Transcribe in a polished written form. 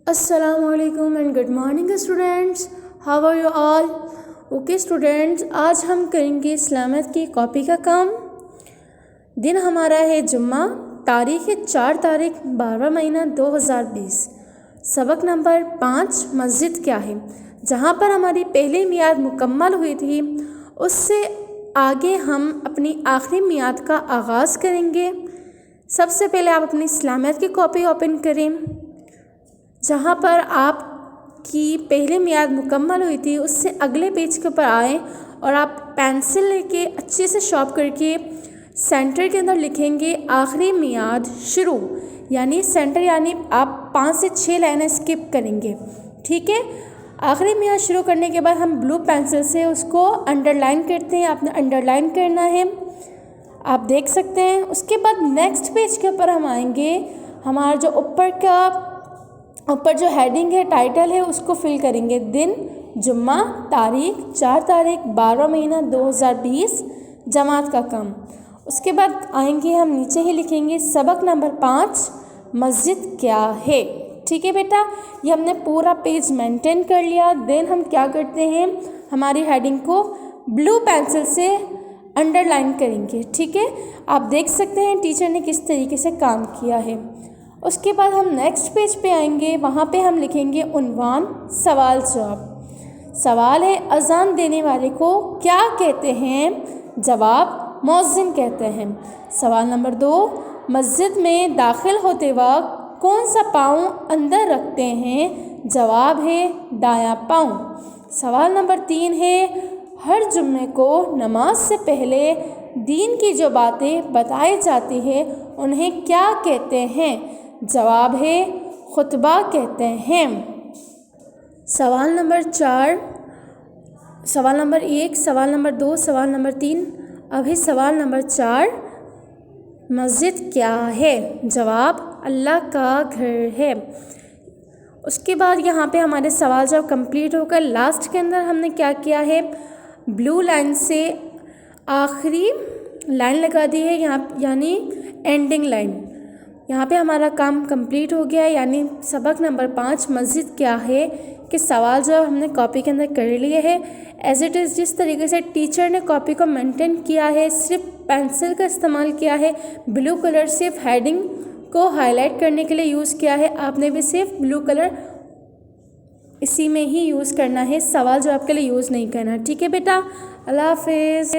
Assalamu alaikum and good morning students. How are you all? Okay students, आज हम करेंगे इस्लामियत की कॉपी का काम। दिन हमारा है जुम्मा, तारीख़ है 4 तारीख 12वां महीना 2020। सबक नंबर 5 मस्जिद क्या है। जहाँ पर हमारी पहली मियाद मुकम्मल हुई थी उससे आगे हम अपनी आखिरी मियाद का आगाज़ करेंगे। सबसे पहले आप अपनी इस्लामियत की कॉपी ओपन करें। जहाँ पर आपकी पहली मियाद मुकम्मल हुई थी उससे अगले पेज के ऊपर आएँ और आप पेंसिल लेके अच्छे से शॉर्प करके सेंटर के अंदर लिखेंगे आखिरी मियाद शुरू, यानी सेंटर यानी आप 5 से 6 लाइनें स्किप करेंगे। ठीक है, आखिरी मियाद शुरू करने के बाद हम ब्लू पेंसिल से उसको अंडरलाइन करते हैं। आपने अंडरलाइन करना है, आप देख सकते हैं। उसके बाद नेक्स्ट पेज के ऊपर हम आएंगे। हमारा जो ऊपर जो हेडिंग है, टाइटल है, उसको फिल करेंगे। दिन जुम्मा, तारीख 4 तारीख 12वां महीना 2020, जमात का काम। उसके बाद आएंगे हम नीचे ही लिखेंगे सबक नंबर 5 मस्जिद क्या है। ठीक है बेटा, ये हमने पूरा पेज मेंटेन कर लिया। देन हम क्या करते हैं, हमारी हेडिंग को ब्लू पेंसिल से अंडरलाइन करेंगे। ठीक है, आप देख सकते हैं टीचर ने किस तरीके से काम किया है। उसके बाद हम नेक्स्ट पेज पे आएंगे, वहाँ पे हम लिखेंगे उन्वान सवाल जवाब। सवाल है अजान देने वाले को क्या कहते हैं, जवाब मुअज्जिन कहते हैं। सवाल नंबर 2, मस्जिद में दाखिल होते वक्त कौन सा पाँव अंदर रखते हैं, जवाब है दायां पाँव। सवाल नंबर 3 है हर जुम्मे को नमाज से पहले दीन की जो बातें बताई जाती है उन्हें क्या कहते हैं, जवाब है खुतबा कहते हैं। सवाल नंबर 4, सवाल नंबर 1, सवाल नंबर 2, सवाल नंबर 3, अभी सवाल नंबर 4, मस्जिद क्या है, जवाब अल्लाह का घर है। उसके बाद यहाँ पे हमारे सवाल जब कंप्लीट होकर लास्ट के अंदर हमने क्या किया है, ब्लू लाइन से आखिरी लाइन लगा दी है यहाँ, यानी एंडिंग लाइन। यहाँ पे हमारा काम कंप्लीट हो गया है, यानी सबक नंबर 5 मस्जिद क्या है कि सवाल जब हमने कॉपी के अंदर कर लिए है एज इट इज़। जिस तरीके से टीचर ने कॉपी को मेंटेन किया है, सिर्फ पेंसिल का इस्तेमाल किया है, ब्लू कलर सिर्फ हेडिंग को हाईलाइट करने के लिए यूज़ किया है, आपने भी सिर्फ ब्लू कलर इसी में ही यूज़ करना है, सवाल जवाब के लिए यूज़ नहीं करना। ठीक है बेटा, अल्लाह हाफिज़।